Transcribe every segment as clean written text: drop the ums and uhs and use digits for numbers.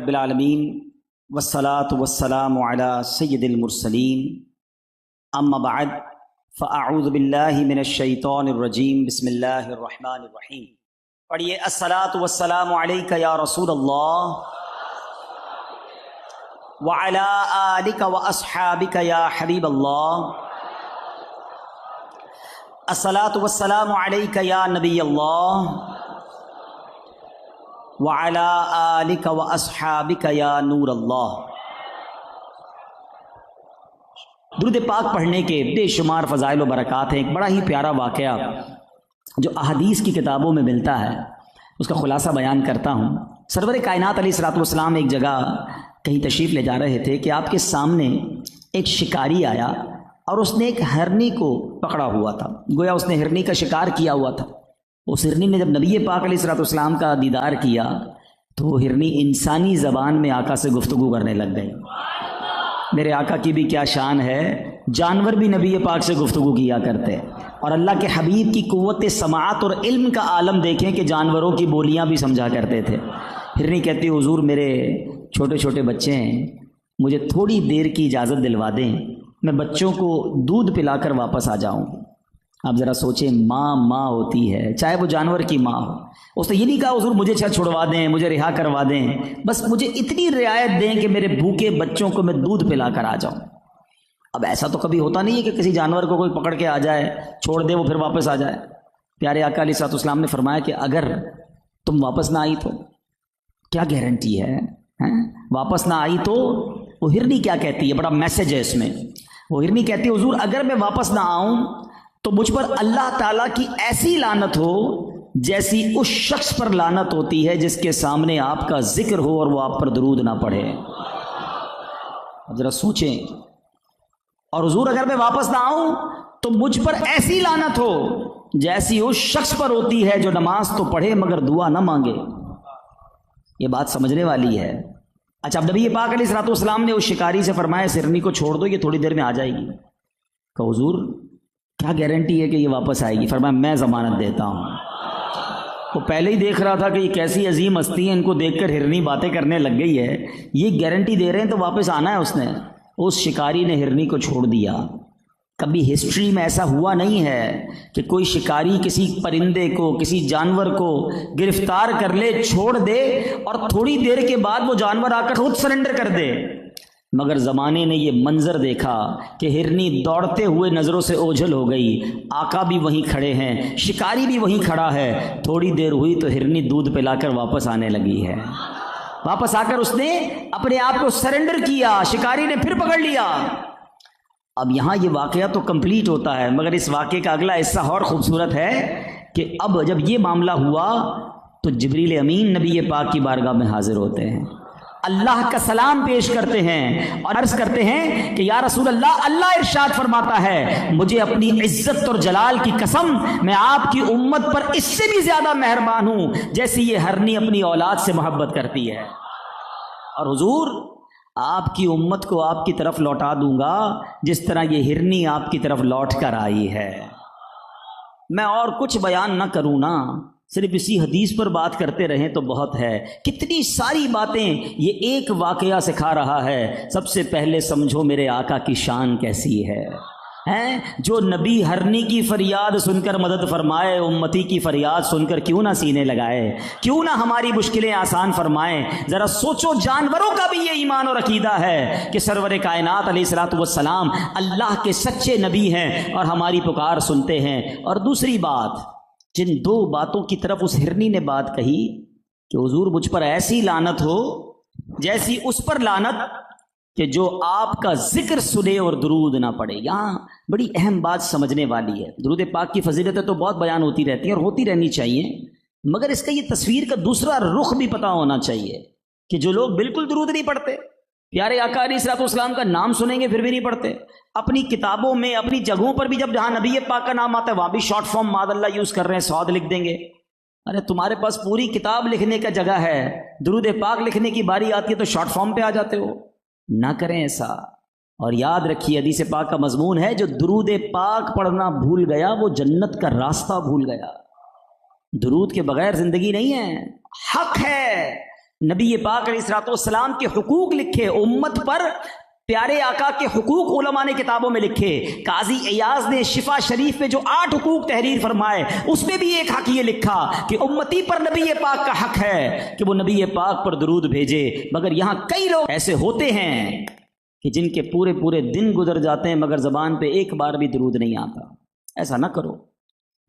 رب العالمین والصلاة والسلام علی سید المرسلین اما بعد فاعوذ باللہ من الشیطان الرجیم بسم اللہ الرحمن الرحیم. پڑھیے الصلاة والسلام علیک یا رسول اللہ وعلی آلک واصحابک یا حبیب اللہ. الصلاة والسلام علیک یا نبی اللہ وعلی آلک واصحابک یا نور اللہ. درود پاک پڑھنے کے بے شمار فضائل و برکات ہیں. ایک بڑا ہی پیارا واقعہ جو احادیث کی کتابوں میں ملتا ہے اس کا خلاصہ بیان کرتا ہوں. سرور کائنات علیہ الصلوۃ والسلام ایک جگہ کہیں تشریف لے جا رہے تھے کہ آپ کے سامنے ایک شکاری آیا اور اس نے ایک ہرنی کو پکڑا ہوا تھا. گویا اس نے ہرنی کا شکار کیا ہوا تھا. اس ہرنی نے جب نبی پاک علیہ الصلوۃ والسلام کا دیدار کیا تو وہ ہرنی انسانی زبان میں آقا سے گفتگو کرنے لگ گئی. میرے آقا کی بھی کیا شان ہے، جانور بھی نبی پاک سے گفتگو کیا کرتے. اور اللہ کے حبیب کی قوت سماعت اور علم کا عالم دیکھیں کہ جانوروں کی بولیاں بھی سمجھا کرتے تھے. ہرنی کہتی حضور میرے چھوٹے چھوٹے بچے ہیں، مجھے تھوڑی دیر کی اجازت دلوا دیں، میں بچوں کو دودھ پلا کر واپس آ جاؤں. آپ ذرا سوچیں، ماں ہوتی ہے، چاہے وہ جانور کی ماں ہو. اس نے یہ نہیں کہا حضور مجھے چھڑوا دیں، مجھے رہا کروا دیں، بس مجھے اتنی رعایت دیں کہ میرے بھوکے بچوں کو میں دودھ پلا کر آ جاؤں. اب ایسا تو کبھی ہوتا نہیں ہے کہ کسی جانور کو کوئی پکڑ کے آ جائے، چھوڑ دے وہ پھر واپس آ جائے. پیارے آقا علیہ الصلوۃ والسلام نے فرمایا کہ اگر تم واپس نہ آئی تو کیا گارنٹی ہے؟ واپس نہ آئی تو وہ ہرنی کیا کہتی ہے، بڑا میسج ہے اس میں. وہ ہرنی کہتی ہے حضور اگر میں واپس نہ آؤں تو مجھ پر اللہ تعالیٰ کی ایسی لعنت ہو جیسی اس شخص پر لعنت ہوتی ہے جس کے سامنے آپ کا ذکر ہو اور وہ آپ پر درود نہ پڑھے. اب ذرا سوچیں. اور حضور اگر میں واپس نہ آؤں تو مجھ پر ایسی لعنت ہو جیسی اس شخص پر ہوتی ہے جو نماز تو پڑھے مگر دعا نہ مانگے. یہ بات سمجھنے والی ہے. اچھا اب نبی پاک علیہ الصلوۃ والسلام نے اس شکاری سے فرمایا ہرنی کو چھوڑ دو، یہ تھوڑی دیر میں آ جائے گی. کہ حضور کیا گارنٹی ہے کہ یہ واپس آئے گی؟ فرمایا میں ضمانت دیتا ہوں. وہ پہلے ہی دیکھ رہا تھا کہ یہ کیسی عظیم ہستی ہے، ان کو دیکھ کر ہرنی باتیں کرنے لگ گئی ہے، یہ گارنٹی دے رہے ہیں تو واپس آنا ہے. اس نے اس شکاری نے ہرنی کو چھوڑ دیا. کبھی ہسٹری میں ایسا ہوا نہیں ہے کہ کوئی شکاری کسی پرندے کو، کسی جانور کو گرفتار کر لے، چھوڑ دے اور تھوڑی دیر کے بعد وہ جانور آ کر خود سرنڈر کر دے. مگر زمانے نے یہ منظر دیکھا کہ ہرنی دوڑتے ہوئے نظروں سے اوجھل ہو گئی. آقا بھی وہیں کھڑے ہیں، شکاری بھی وہیں کھڑا ہے. تھوڑی دیر ہوئی تو ہرنی دودھ پلا کر واپس آنے لگی ہے. واپس آ کر اس نے اپنے آپ کو سرنڈر کیا، شکاری نے پھر پکڑ لیا. اب یہاں یہ واقعہ تو کمپلیٹ ہوتا ہے، مگر اس واقعے کا اگلا حصہ اور خوبصورت ہے کہ اب جب یہ معاملہ ہوا تو جبریل امین نبی پاک کی بارگاہ میں حاضر ہوتے ہیں، اللہ کا سلام پیش کرتے ہیں اور عرض کرتے ہیں کہ یا رسول اللہ، اللہ ارشاد فرماتا ہے مجھے اپنی عزت اور جلال کی قسم میں آپ کی امت پر اس سے بھی زیادہ مہربان ہوں جیسی یہ ہرنی اپنی اولاد سے محبت کرتی ہے. اور حضور آپ کی امت کو آپ کی طرف لوٹا دوں گا جس طرح یہ ہرنی آپ کی طرف لوٹ کر آئی ہے. میں اور کچھ بیان نہ کروں نا، صرف اسی حدیث پر بات کرتے رہیں تو بہت ہے. کتنی ساری باتیں یہ ایک واقعہ سکھا رہا ہے. سب سے پہلے سمجھو میرے آقا کی شان کیسی ہے. جو نبی ہرنی کی فریاد سن کر مدد فرمائے، امتی کی فریاد سن کر کیوں نہ سینے لگائے، کیوں نہ ہماری مشکلیں آسان فرمائے. ذرا سوچو، جانوروں کا بھی یہ ایمان اور عقیدہ ہے کہ سرور کائنات علیہ الصلوۃ والسلام اللہ کے سچے نبی ہیں اور ہماری پکار سنتے ہیں. اور دوسری بات، جن دو باتوں کی طرف اس ہرنی نے بات کہی کہ حضور مجھ پر ایسی لعنت ہو جیسی اس پر لعنت کہ جو آپ کا ذکر سنے اور درود نہ پڑے. یہاں بڑی اہم بات سمجھنے والی ہے. درود پاک کی فضیلتیں تو بہت بیان ہوتی رہتی ہیں اور ہوتی رہنی چاہیے، مگر اس کا یہ تصویر کا دوسرا رخ بھی پتہ ہونا چاہیے کہ جو لوگ بالکل درود نہیں پڑھتے، پیارے آقا علیہ الصلوۃ والسلام کا نام سنیں گے پھر بھی نہیں پڑھتے، اپنی کتابوں میں اپنی جگہوں پر بھی جہاں نبی پاک کا نام آتا ہے وہاں بھی شارٹ فارم ماد اللہ یوز کر رہے ہیں، سعود لکھ دیں گے. ارے تمہارے پاس پوری کتاب لکھنے کا جگہ ہے، درود پاک لکھنے کی باری آتی ہے تو شارٹ فارم پہ آ جاتے ہو. نہ کریں ایسا. اور یاد رکھیے حدیث پاک کا مضمون ہے جو درود پاک پڑھنا بھول گیا وہ جنت کا راستہ بھول گیا. درود کے بغیر زندگی نہیں ہے. حق ہے نبی پاک علیہ الصلوۃ والسلام کے حقوق لکھے امت پر، پیارے آقا کے حقوق علماء نے کتابوں میں لکھے، قاضی ایاز نے شفا شریف میں جو 8 حقوق تحریر فرمائے اس میں بھی ایک حق یہ لکھا کہ امتی پر نبی پاک کا حق ہے کہ وہ نبی پاک پر درود بھیجے۔ مگر یہاں کئی لوگ ایسے ہوتے ہیں کہ جن کے پورے پورے دن گزر جاتے ہیں مگر زبان پہ ایک بار بھی درود نہیں آتا۔ ایسا نہ کرو،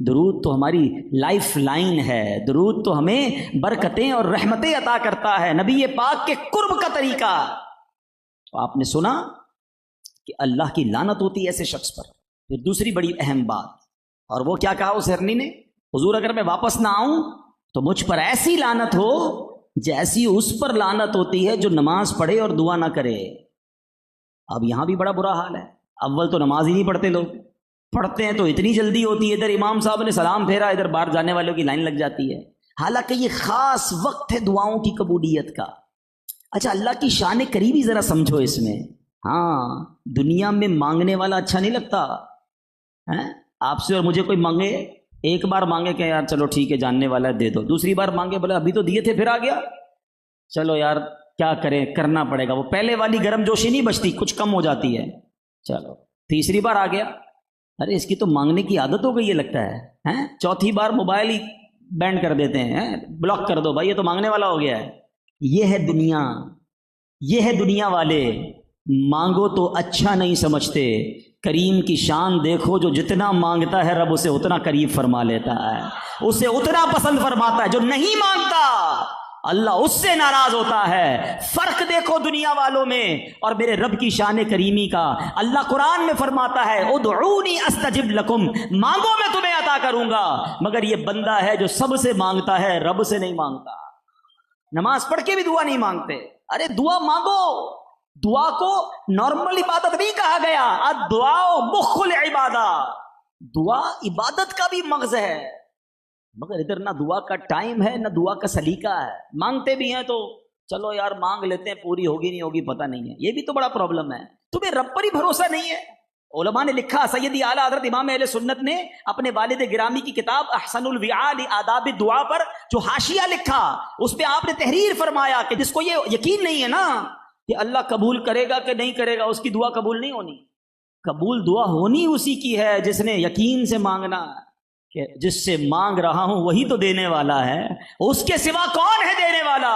درود تو ہماری لائف لائن ہے، درود تو ہمیں برکتیں اور رحمتیں عطا کرتا ہے، نبی پاک کے قرب کا طریقہ۔ تو آپ نے سنا کہ اللہ کی لعنت ہوتی ہے ایسے شخص پر۔ پھر دوسری بڑی اہم بات، اور وہ کیا کہا اس ہرنی نے، حضور اگر میں واپس نہ آؤں تو مجھ پر ایسی لعنت ہو جیسی اس پر لعنت ہوتی ہے جو نماز پڑھے اور دعا نہ کرے۔ اب یہاں بھی بڑا برا حال ہے، اول تو نماز ہی نہیں پڑھتے لوگ، پڑھتے ہیں تو اتنی جلدی ہوتی ہے، ادھر امام صاحب نے سلام پھیرا ادھر باہر جانے والوں کی لائن لگ جاتی ہے، حالانکہ یہ خاص وقت ہے دعاؤں کی قبولیت کا۔ اچھا اللہ کی شان قریبی ذرا سمجھو اس میں۔ ہاں دنیا میں مانگنے والا اچھا نہیں لگتا، آپ سے اور مجھے کوئی مانگے، ایک بار مانگے کہ یار چلو ٹھیک ہے جاننے والا ہے دے دو، دوسری بار مانگے بولے ابھی تو دیے تھے پھر آ گیا، چلو یار کیا کریں کرنا پڑے گا، وہ پہلے والی گرم جوشی نہیں بچتی، کچھ کم ہو جاتی ہے، چلو تیسری بار آ گیا، ارے اس کی تو مانگنے کی عادت ہو گئی ہے لگتا ہے، چوتھی بار موبائل ہی بینڈ کر دیتے ہیں، بلاک کر دو بھائی یہ تو مانگنے والا ہو گیا ہے۔ یہ ہے دنیا، یہ ہے دنیا والے، مانگو تو اچھا نہیں سمجھتے، کریم کی شان دیکھو، جو جتنا مانگتا ہے رب اسے اتنا قریب فرما لیتا ہے، اسے اتنا پسند فرماتا ہے، جو نہیں مانگتا اللہ اس سے ناراض ہوتا ہے۔ فرق دیکھو دنیا والوں میں اور میرے رب کی شان کریمی کا۔ اللہ قرآن میں فرماتا ہے ادعونی استجب لکم، مانگو میں تمہیں عطا کروں گا، مگر یہ بندہ ہے جو سب سے مانگتا ہے رب سے نہیں مانگتا، نماز پڑھ کے بھی دعا نہیں مانگتے۔ ارے دعا مانگو، دعا کو نارمل عبادت نہیں کہا گیا، الدعاء مخ العبادہ، دعا عبادت کا بھی مغز ہے، مگر ادھر نہ دعا کا ٹائم ہے نہ دعا کا سلیقہ ہے، مانگتے بھی ہیں تو چلو یار مانگ لیتے ہیں، پوری ہوگی نہیں ہوگی پتہ نہیں ہے، یہ بھی تو بڑا پرابلم ہے، تمہیں رب پر ہی بھروسہ نہیں ہے۔ علماء نے لکھا، سیدی اعلیٰ حضرت امام اہل سنت نے اپنے والد گرامی کی کتاب احسن الوعاء لآداب الدعاء پر جو حاشیہ لکھا اس پہ آپ نے تحریر فرمایا کہ جس کو یہ یقین نہیں ہے نا کہ اللہ قبول کرے گا کہ نہیں کرے گا، اس کی دعا قبول نہیں ہونی۔ قبول دعا ہونی اسی کی ہے جس نے یقین سے مانگنا، کہ جس سے مانگ رہا ہوں وہی تو دینے والا ہے، اس کے سوا کون ہے دینے والا؟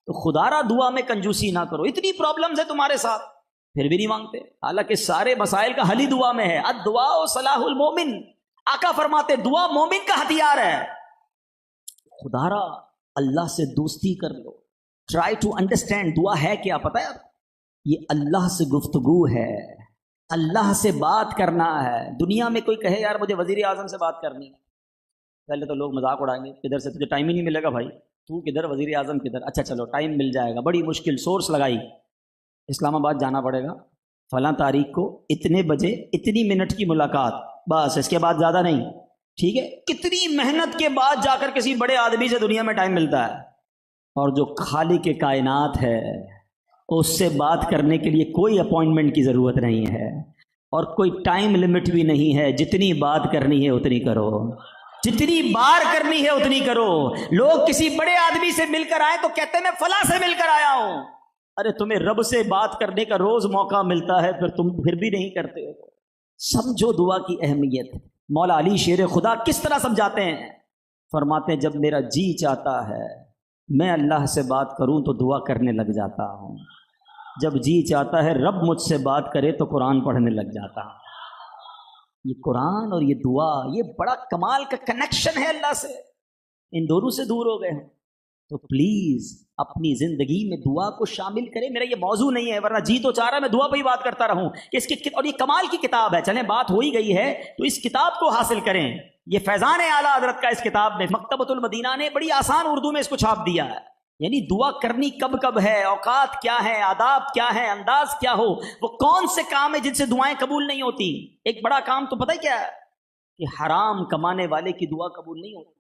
تو خدا را دعا میں کنجوسی نہ کرو، اتنی پرابلمز ہے تمہارے ساتھ پھر بھی نہیں مانگتے، حالانکہ سارے مسائل کا حل ہی دعا میں ہے۔ الدعاء صلاح المومن، آقا فرماتے دعا مومن کا ہتھیار ہے۔ خدا را اللہ سے دوستی کر لو، ٹرائی ٹو انڈرسٹینڈ دعا ہے کیا، پتہ ہے یہ اللہ سے گفتگو ہے، اللہ سے بات کرنا ہے۔ دنیا میں کوئی کہے یار مجھے وزیر اعظم سے بات کرنی ہے، پہلے تو لوگ مذاق اڑائیں گے، کدھر سے تجھے ٹائم ہی نہیں ملے گا بھائی، تو کدھر وزیر اعظم کدھر، اچھا چلو ٹائم مل جائے گا، بڑی مشکل سورس لگائی، اسلام آباد جانا پڑے گا فلاں تاریخ کو اتنے بجے اتنی منٹ کی ملاقات، بس اس کے بعد زیادہ نہیں، ٹھیک ہے۔ کتنی محنت کے بعد جا کر کسی بڑے آدمی سے دنیا میں ٹائم ملتا ہے، اور جو خالق کے کائنات ہے اس سے بات کرنے کے لیے کوئی اپوائنٹمنٹ کی ضرورت نہیں ہے اور کوئی ٹائم لمٹ بھی نہیں ہے، جتنی بات کرنی ہے اتنی کرو، جتنی بار کرنی ہے اتنی کرو۔ لوگ کسی بڑے آدمی سے مل کر آئے تو کہتے ہیں میں فلاں سے مل کر آیا ہوں، ارے تمہیں رب سے بات کرنے کا روز موقع ملتا ہے پھر تم پھر بھی نہیں کرتے ہو۔ سمجھو دعا کی اہمیت۔ مولا علی شیر خدا کس طرح سمجھاتے ہیں، فرماتے ہیں جب میرا جی چاہتا ہے میں اللہ سے بات کروں تو دعا کرنے لگ جاتا ہوں، جب جی چاہتا ہے رب مجھ سے بات کرے تو قرآن پڑھنے لگ جاتا ہوں۔ یہ قرآن اور یہ دعا یہ بڑا کمال کا کنیکشن ہے اللہ سے، ان دونوں سے دور ہو گئے ہیں، تو پلیز اپنی زندگی میں دعا کو شامل کریں۔ میرا یہ موضوع نہیں ہے، ورنہ جی تو چاہ رہا ہے میں دعا پہ ہی بات کرتا رہوں کہ اس کی، اور یہ کمال کی کتاب ہے، چلیں بات ہو ہی گئی ہے تو اس کتاب کو حاصل کریں۔ یہ فیضان اعلیٰ حضرت کا اس کتاب میں مکتبۃ المدینہ نے بڑی آسان اردو میں اس کو چھاپ دیا ہے، یعنی دعا کرنی کب کب ہے، اوقات کیا ہیں، آداب کیا ہیں، انداز کیا ہو، وہ کون سے کام ہیں جن سے دعائیں قبول نہیں ہوتی۔ ایک بڑا کام تو پتہ کیا ہے کہ حرام کمانے والے کی دعا قبول نہیں ہوتی۔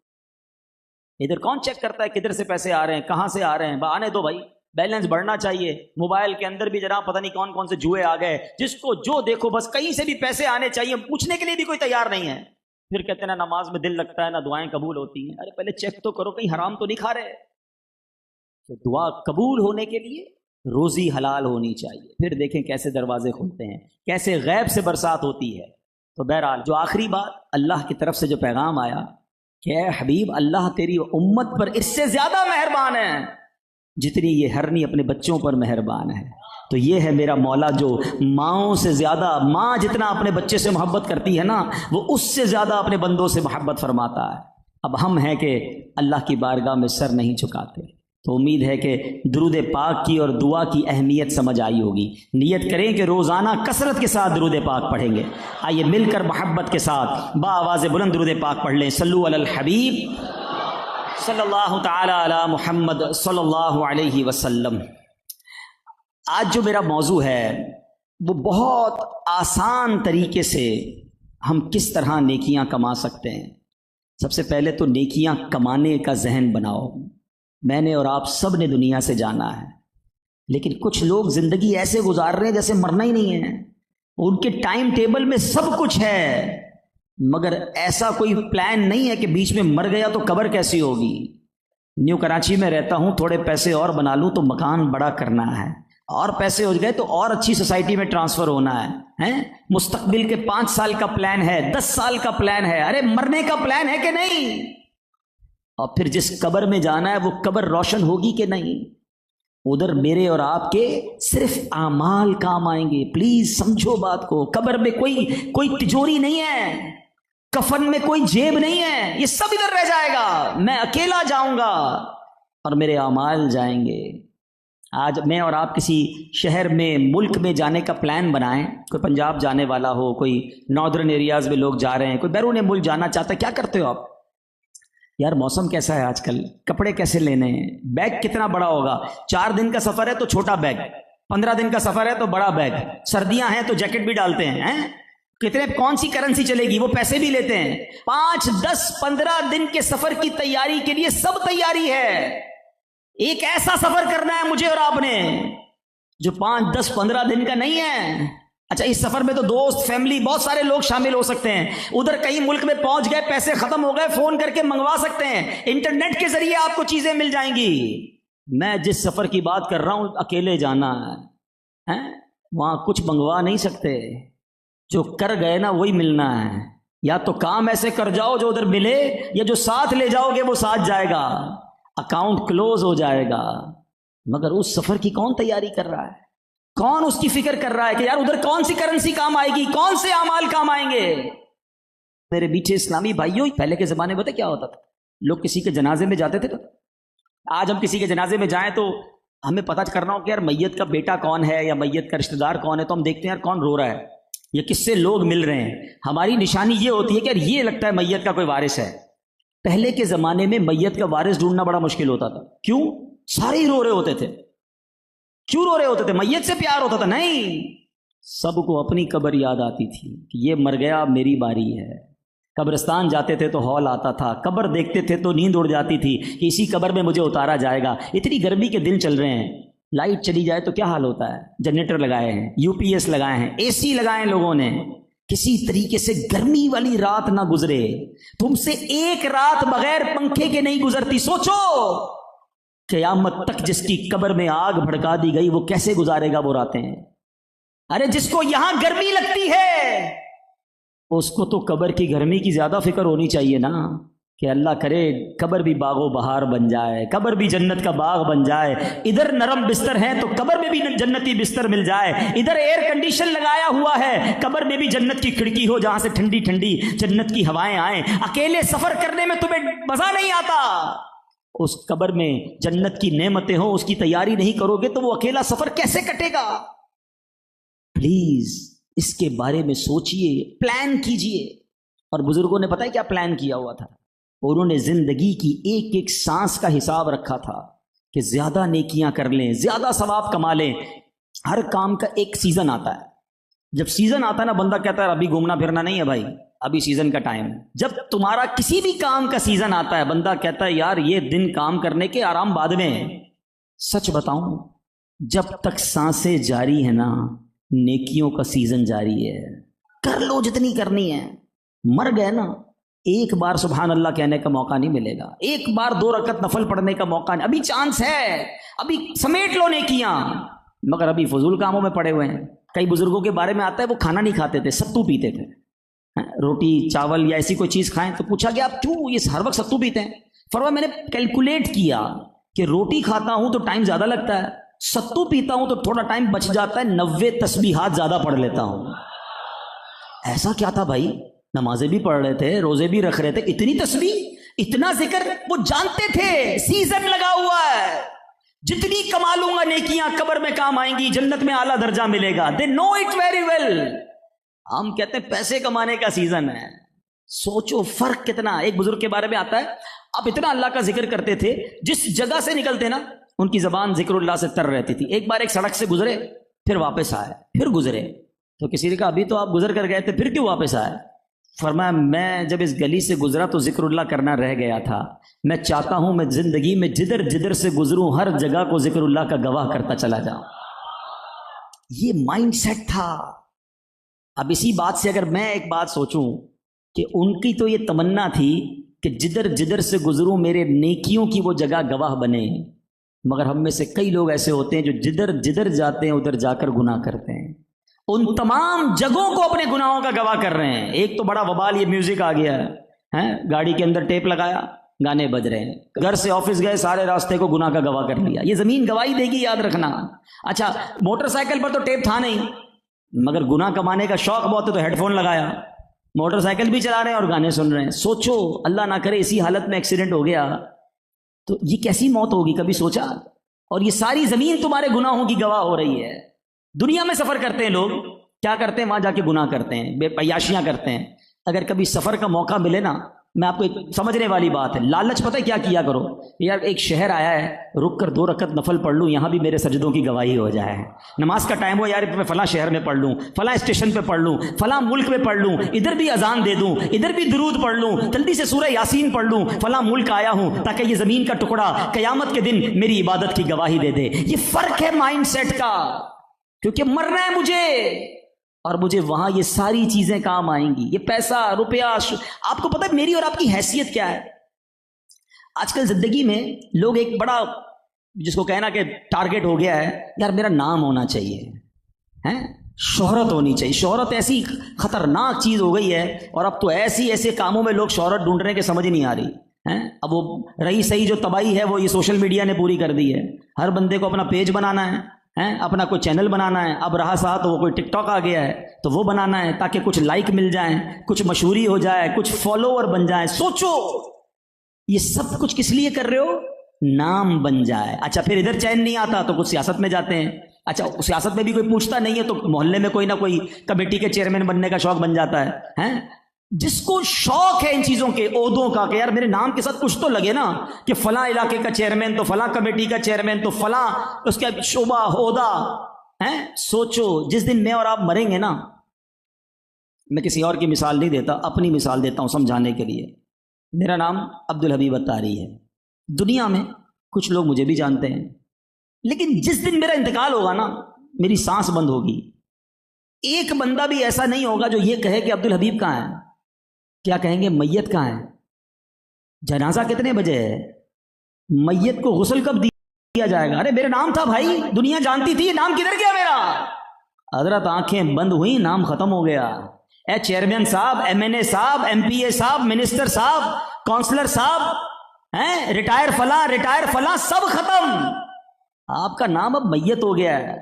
ادھر کون چیک کرتا ہے کدھر سے پیسے آ رہے ہیں، کہاں سے آ رہے ہیں، آنے دو بھائی، بیلنس بڑھنا چاہیے۔ موبائل کے اندر بھی جناب پتہ نہیں کون کون سے جوئے آ گئے، جس کو جو دیکھو بس کہیں سے بھی پیسے آنے چاہیے، پوچھنے کے لیے بھی کوئی تیار نہیں ہے، پھر کہتے ہیں نا نماز میں دل لگتا ہے نہ دعائیں قبول ہوتی ہیں۔ ارے پہلے چیک تو کرو کہیں حرام تو نہیں کھا رہے، تو دعا قبول ہونے کے لیے روزی حلال ہونی چاہیے، پھر دیکھیں کیسے دروازے کھلتے ہیں، کیسے غیب سے برسات ہوتی ہے۔ تو بہرحال جو آخری بات اللہ کی طرف سے جو پیغام آیا کہ اے حبیب، اللہ تیری امت پر اس سے زیادہ مہربان ہے جتنی یہ ہرنی اپنے بچوں پر مہربان ہے۔ تو یہ ہے میرا مولا جو ماؤں سے زیادہ، ماں جتنا اپنے بچے سے محبت کرتی ہے نا، وہ اس سے زیادہ اپنے بندوں سے محبت فرماتا ہے۔ اب ہم ہیں کہ اللہ کی بارگاہ میں سر نہیں جھکاتے۔ تو امید ہے کہ درود پاک کی اور دعا کی اہمیت سمجھ آئی ہوگی۔ نیت کریں کہ روزانہ کثرت کے ساتھ درود پاک پڑھیں گے۔ آئیے مل کر محبت کے ساتھ بآواز بلند درود پاک پڑھ لیں۔ صلو علی الحبیب صلی اللہ تعالی علی محمد صلی اللہ علیہ وسلم۔ آج جو میرا موضوع ہے وہ بہت آسان طریقے سے ہم کس طرح نیکیاں کما سکتے ہیں۔ سب سے پہلے تو نیکیاں کمانے کا ذہن بناؤ۔ میں نے اور آپ سب نے دنیا سے جانا ہے، لیکن کچھ لوگ زندگی ایسے گزار رہے ہیں جیسے مرنا ہی نہیں ہے۔ ان کے ٹائم ٹیبل میں سب کچھ ہے، مگر ایسا کوئی پلان نہیں ہے کہ بیچ میں مر گیا تو قبر کیسی ہوگی۔ نیو کراچی میں رہتا ہوں، تھوڑے پیسے اور بنا لوں تو مکان بڑا کرنا ہے، اور پیسے ہو گئے تو اور اچھی سوسائٹی میں ٹرانسفر ہونا ہے۔ مستقبل کے 5 سال کا پلان ہے، 10 سال کا پلان ہے۔ ارے مرنے کا پلان ہے کہ نہیں؟ اور پھر جس قبر میں جانا ہے وہ قبر روشن ہوگی کہ نہیں؟ ادھر میرے اور آپ کے صرف اعمال کام آئیں گے۔ پلیز سمجھو بات کو۔ قبر میں کوئی تجوری نہیں ہے، کفن میں کوئی جیب نہیں ہے، یہ سب ادھر رہ جائے گا۔ میں اکیلا جاؤں گا اور میرے اعمال جائیں گے۔ آج میں اور آپ کسی شہر میں، ملک میں جانے کا پلان بنائیں، کوئی پنجاب جانے والا ہو، کوئی ناردرن ایریاز میں لوگ جا رہے ہیں، کوئی بیرون ملک جانا چاہتا ہے، کیا کرتے ہو آپ؟ یار موسم کیسا ہے آج کل، کپڑے کیسے لینے ہیں، بیگ کتنا بڑا ہوگا؟ 4 دن کا سفر ہے تو چھوٹا بیگ، 15 دن کا سفر ہے تو بڑا بیگ، سردیاں ہیں تو جیکٹ بھی ڈالتے ہیں۔ کتنے، کون سی کرنسی چلے گی، وہ پیسے بھی لیتے ہیں۔ 5 10 15 دن کے سفر کی تیاری کے لیے سب تیاری ہے۔ ایک ایسا سفر کرنا ہے مجھے اور آپ نے جو 5 10 15 دن کا نہیں ہے۔ اچھا، اس سفر میں تو دوست، فیملی، بہت سارے لوگ شامل ہو سکتے ہیں۔ ادھر کہیں ملک میں پہنچ گئے، پیسے ختم ہو گئے، فون کر کے منگوا سکتے ہیں، انٹرنیٹ کے ذریعے آپ کو چیزیں مل جائیں گی۔ میں جس سفر کی بات کر رہا ہوں، اکیلے جانا ہے، وہاں کچھ منگوا نہیں سکتے۔ جو کر گئے نا وہی ملنا ہے۔ یا تو کام ایسے کر جاؤ جو ادھر ملے، یا جو ساتھ لے جاؤ گے وہ ساتھ جائے گا، اکاؤنٹ کلوز ہو جائے گا۔ مگر اس سفر کی کون تیاری کر رہا ہے؟ کون اس کی فکر کر رہا ہے کہ یار ادھر کون سی کرنسی کام آئے گی، کون سے اعمال کام آئیں گے؟ میرے میٹھے اسلامی بھائیوں، پہلے کے زمانے میں پتہ کیا ہوتا تھا؟ لوگ کسی کے جنازے میں جاتے تھے تو آج ہم کسی کے جنازے میں جائیں تو ہمیں پتہ کرنا ہو کہ یار میت کا بیٹا کون ہے یا میت کا رشتہ دار کون ہے، تو ہم دیکھتے ہیں یار کون رو رہا ہے یا کس سے لوگ مل رہے ہیں۔ ہماری نشانی یہ ہوتی ہے کہ یار یہ لگتا ہے میت کا کوئی وارث ہے۔ پہلے کے زمانے میں میت کا وارث ڈھونڈنا بڑا مشکل ہوتا تھا۔ کیوں؟ سارے ہی رو رہے ہوتے تھے۔ کیوں رو رہے ہوتے تھے؟ میت سے پیار ہوتا تھا؟ نہیں، سب کو اپنی قبر یاد آتی تھی کہ یہ مر گیا، میری باری ہے۔ قبرستان جاتے تھے تو ہال آتا تھا، قبر دیکھتے تھے تو نیند اڑ جاتی تھی کہ اسی قبر میں مجھے اتارا جائے گا۔ اتنی گرمی کے دن چل رہے ہیں، لائٹ چلی جائے تو کیا حال ہوتا ہے؟ جنریٹر لگائے ہیں، UPS لگائے ہیں، AC لگائے ہیں لوگوں نے، کسی طریقے سے گرمی والی رات نہ گزرے۔ تم سے ایک رات بغیر پنکھے کے نہیں گزرتی۔ سوچو قیامت تک جس کی قبر میں آگ بھڑکا دی گئی وہ کیسے گزارے گا وہ راتیں؟ ارے جس کو یہاں گرمی لگتی ہے اس کو تو قبر کی گرمی کی زیادہ فکر ہونی چاہیے نا، کہ اللہ کرے قبر بھی باغ و بہار بن جائے، قبر بھی جنت کا باغ بن جائے۔ ادھر نرم بستر ہے تو قبر میں بھی جنتی بستر مل جائے، ادھر ایئر کنڈیشن لگایا ہوا ہے، قبر میں بھی جنت کی کھڑکی ہو جہاں سے ٹھنڈی ٹھنڈی جنت کی ہوائیں آئیں۔ اکیلے سفر کرنے میں تمہیں مزہ نہیں آتا، اس قبر میں جنت کی نعمتیں ہوں، اس کی تیاری نہیں کرو گے تو وہ اکیلا سفر کیسے کٹے گا؟ پلیز اس کے بارے میں سوچئے، پلان کیجئے۔ اور بزرگوں نے پتہ ہے کیا پلان کیا ہوا تھا؟ انہوں نے زندگی کی ایک ایک سانس کا حساب رکھا تھا کہ زیادہ نیکیاں کر لیں، زیادہ ثواب کما لیں۔ ہر کام کا ایک سیزن آتا ہے، جب سیزن آتا ہے نا بندہ کہتا ہے ابھی گھومنا پھرنا نہیں ہے بھائی، ابھی سیزن کا ٹائم ہے۔ جب تمہارا کسی بھی کام کا سیزن آتا ہے بندہ کہتا ہے یار یہ دن کام کرنے کے، آرام بعد میں۔ سچ بتاؤں، جب تک سانسیں جاری ہیں نا نیکیوں کا سیزن جاری ہے۔ کر لو جتنی کرنی ہے، مر گئے نا ایک بار سبحان اللہ کہنے کا موقع نہیں ملے گا، ایک بار 2 رکعت نفل پڑھنے کا موقع نہیں، ابھی چانس ہے، ابھی سمیٹ لو نیکیاں، مگر ابھی فضول کاموں میں پڑے ہوئے ہیں۔ کئی بزرگوں کے بارے میں آتا ہے وہ کھانا نہیں کھاتے تھے، ستو پیتے تھے، روٹی چاول یا ایسی کوئی چیز کھائیں تو پوچھا گیا آپ کیوں یہ ہر وقت ستو پیتے ہیں؟ فرمایا میں نے کیلکولیٹ کیا کہ روٹی کھاتا ہوں تو ٹائم زیادہ لگتا ہے، ستو پیتا ہوں تو تھوڑا ٹائم بچ جاتا ہے، 90 تسبیحات زیادہ پڑھ لیتا ہوں۔ ایسا کیا تھا بھائی، نمازیں بھی پڑھ رہے تھے، روزے بھی رکھ رہے تھے، اتنی تسبیح اتنا ذکر، وہ جانتے تھے سیزن لگا ہوا ہے، جتنی کما لوں گا نیکیاں قبر میں کام آئیں گی، جنت میں اعلیٰ درجہ ملے گا۔ دے نو اٹ ویری ویل۔ ہم کہتے ہیں پیسے کمانے کا سیزن ہے، سوچو فرق کتنا۔ ایک بزرگ کے بارے میں آتا ہے آپ اتنا اللہ کا ذکر کرتے تھے، جس جگہ سے نکلتے نا ان کی زبان ذکر اللہ سے تر رہتی تھی۔ ایک بار ایک سڑک سے گزرے، پھر واپس آئے، پھر گزرے، تو کسی نے کہا ابھی تو آپ گزر کر گئے تھے، پھر کیوں واپس آئے؟ فرمایا میں جب اس گلی سے گزرا تو ذکر اللہ کرنا رہ گیا تھا، میں چاہتا ہوں میں زندگی میں جدھر جدھر سے گزروں ہر جگہ کو ذکر اللہ کا گواہ کرتا چلا جاؤں۔ یہ مائنڈ سیٹ تھا۔ اب اسی بات سے اگر میں ایک بات سوچوں کہ ان کی تو یہ تمنا تھی کہ جدھر جدھر سے گزروں میرے نیکیوں کی وہ جگہ گواہ بنے، مگر ہم میں سے کئی لوگ ایسے ہوتے ہیں جو جدھر جدھر جاتے ہیں ادھر جا کر گناہ کرتے ہیں، ان تمام جگہوں کو اپنے گناہوں کا گواہ کر رہے ہیں۔ ایک تو بڑا وبال یہ میوزک آ گیا ہے، گاڑی کے اندر ٹیپ لگایا، گانے بج رہے ہیں، گھر سے آفس گئے سارے راستے کو گناہ کا گواہ کر لیا۔ یہ زمین گواہی دے گی، یاد رکھنا۔ اچھا موٹر سائیکل پر تو ٹیپ تھا نہیں، مگر گناہ کمانے کا شوق بہت ہے تو ہیڈ فون لگایا، موٹر سائیکل بھی چلا رہے ہیں اور گانے سن رہے ہیں۔ سوچو اللہ نہ کرے اسی حالت میں ایکسیڈنٹ ہو گیا تو یہ کیسی موت ہوگی، کبھی سوچا؟ اور یہ ساری زمین تمہارے گناہوں کی گواہ ہو رہی ہے۔ دنیا میں سفر کرتے ہیں لوگ، کیا کرتے ہیں؟ وہاں جا کے گناہ کرتے ہیں، بے عیاشیاں کرتے ہیں۔ اگر کبھی سفر کا موقع ملے نا، میں آپ کو ایک سمجھنے والی بات ہے، لالچ پتہ ہے کیا کیا کرو؟ یار ایک شہر آیا ہے، رک کر 2 رکعت نفل پڑھ لوں، یہاں بھی میرے سجدوں کی گواہی ہو جائے۔ نماز کا ٹائم ہو، یار میں فلاں شہر میں پڑھ لوں، فلاں اسٹیشن پہ پڑھ لوں، فلاں ملک میں پڑھ لوں، ادھر بھی اذان دے دوں، ادھر بھی درود پڑھ لوں، جلدی سے سورہ یاسین پڑھ لوں، فلاں ملک آیا ہوں تاکہ یہ زمین کا ٹکڑا قیامت کے دن میری عبادت کی گواہی دے دے۔ یہ فرق ہے مائنڈ سیٹ کا، کیونکہ مرنا ہے مجھے، اور مجھے وہاں یہ ساری چیزیں کام آئیں گی۔ یہ پیسہ روپیہ، آپ کو پتہ ہے میری اور آپ کی حیثیت کیا ہے؟ آج کل زندگی میں لوگ ایک بڑا جس کو کہنا کہ ٹارگٹ ہو گیا ہے، یار میرا نام ہونا چاہیے، شہرت ہونی چاہیے۔ شہرت ایسی خطرناک چیز ہو گئی ہے، اور اب تو ایسے کاموں میں لوگ شہرت ڈھونڈ رہے ہیں کہ سمجھ نہیں آ رہی۔ اب وہ رہی صحیح جو تباہی ہے وہ یہ سوشل میڈیا نے پوری کر دی ہے۔ ہر بندے کو اپنا پیج بنانا ہے، اپنا کوئی چینل بنانا ہے، اب رہا سا تو وہ کوئی ٹک ٹاک آ گیا ہے تو وہ بنانا ہے تاکہ کچھ لائک مل جائیں، کچھ مشہوری ہو جائے، کچھ فالوور بن جائیں۔ سوچو یہ سب کچھ کس لیے کر رہے ہو؟ نام بن جائے۔ اچھا پھر ادھر چین نہیں آتا تو کچھ سیاست میں جاتے ہیں، اچھا سیاست میں بھی کوئی پوچھتا نہیں ہے تو محلے میں کوئی نہ کوئی کمیٹی کے چیئرمین بننے کا شوق بن جاتا ہے۔ جس کو شوق ہے ان چیزوں کے، عہدوں کا، کہ یار میرے نام کے ساتھ کچھ تو لگے نا، کہ فلاں علاقے کا چیئرمین تو فلاں کمیٹی کا چیئرمین تو فلاں اس کا شعبہ عہدہ ہے۔ سوچو جس دن میں اور آپ مریں گے نا، میں کسی اور کی مثال نہیں دیتا، اپنی مثال دیتا ہوں سمجھانے کے لیے۔ میرا نام عبدالحبیب اتاری ہے، دنیا میں کچھ لوگ مجھے بھی جانتے ہیں، لیکن جس دن میرا انتقال ہوگا نا، میری سانس بند ہوگی، ایک بندہ بھی ایسا نہیں ہوگا جو یہ کہے کہ عبدالحبیب کہاں ہے۔ کیا کہیں گے؟ میت کہاں ہے؟ جنازہ کتنے بجے ہے؟ میت کو غسل کب دیا جائے گا؟ ارے میرا نام تھا بھائی، دنیا جانتی تھی، یہ نام کدھر گیا میرا؟ حضرت آنکھیں بند ہوئی، نام ختم ہو گیا۔ اے چیئرمین صاحب، ایم این اے صاحب، ایم پی اے صاحب، منسٹر صاحب، کونسلر صاحب، ریٹائر فلاں سب ختم۔ آپ کا نام اب میت ہو گیا ہے،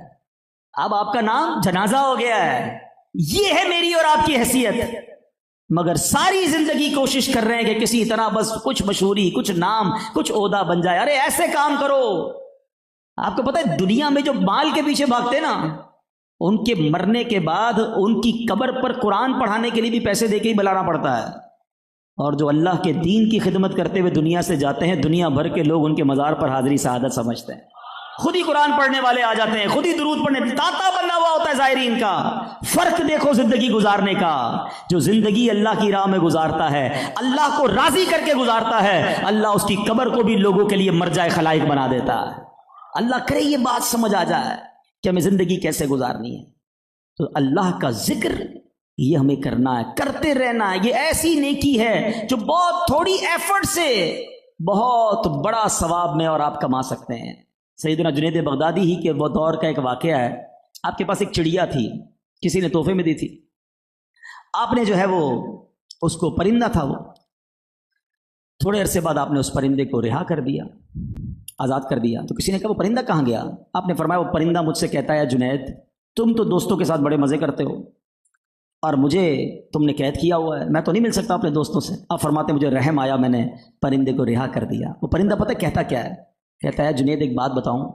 اب آپ کا نام جنازہ ہو گیا ہے۔ یہ ہے میری اور آپ کی حیثیت، مگر ساری زندگی کوشش کر رہے ہیں کہ کسی طرح بس کچھ مشہوری، کچھ نام، کچھ عہدہ بن جائے۔ ارے ایسے کام کرو۔ آپ کو پتہ ہے دنیا میں جو مال کے پیچھے بھاگتے نا، ان کے مرنے کے بعد ان کی قبر پر قرآن پڑھانے کے لیے بھی پیسے دے کے ہی بلانا پڑتا ہے، اور جو اللہ کے دین کی خدمت کرتے ہوئے دنیا سے جاتے ہیں، دنیا بھر کے لوگ ان کے مزار پر حاضری سعادت سمجھتے ہیں۔ خود ہی قرآن پڑھنے والے آ جاتے ہیں، خود ہی درود پڑھنے، تاتا بنا ہوا ہوتا ہے زائرین کا۔ فرق دیکھو زندگی گزارنے کا۔ جو زندگی اللہ کی راہ میں گزارتا ہے، اللہ کو راضی کر کے گزارتا ہے، اللہ اس کی قبر کو بھی لوگوں کے لیے مرجع خلائق بنا دیتا ہے۔ اللہ کرے یہ بات سمجھ آ جائے کہ ہمیں زندگی کیسے گزارنی ہے۔ تو اللہ کا ذکر یہ ہمیں کرنا ہے، کرتے رہنا ہے۔ یہ ایسی نیکی ہے جو بہت تھوڑی ایفرٹ سے بہت بڑا ثواب میں اور آپ کما سکتے ہیں۔ سیدنا جنید بغدادی ہی کے وہ دور کا ایک واقعہ ہے۔ آپ کے پاس ایک چڑیا تھی، کسی نے تحفے میں دی تھی، آپ نے جو ہے وہ اس کو، پرندہ تھا وہ، تھوڑے عرصے بعد آپ نے اس پرندے کو رہا کر دیا، آزاد کر دیا۔ تو کسی نے کہا وہ پرندہ کہاں گیا؟ آپ نے فرمایا وہ پرندہ مجھ سے کہتا ہے جنید تم تو دوستوں کے ساتھ بڑے مزے کرتے ہو اور مجھے تم نے قید کیا ہوا ہے، میں تو نہیں مل سکتا اپنے دوستوں سے۔ آپ فرماتے مجھے رحم آیا، میں نے پرندے کو رہا کر دیا۔ وہ پرندہ پتہ کہتا کیا ہے؟ کہتا ہے جنید ایک بات بتاؤں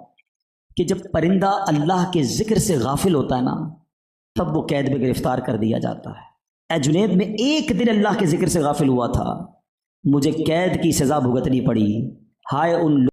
کہ جب پرندہ اللہ کے ذکر سے غافل ہوتا ہے نا، تب وہ قید میں گرفتار کر دیا جاتا ہے۔ اے جنید میں ایک دن اللہ کے ذکر سے غافل ہوا تھا، مجھے قید کی سزا بھگتنی پڑی، ہائے ان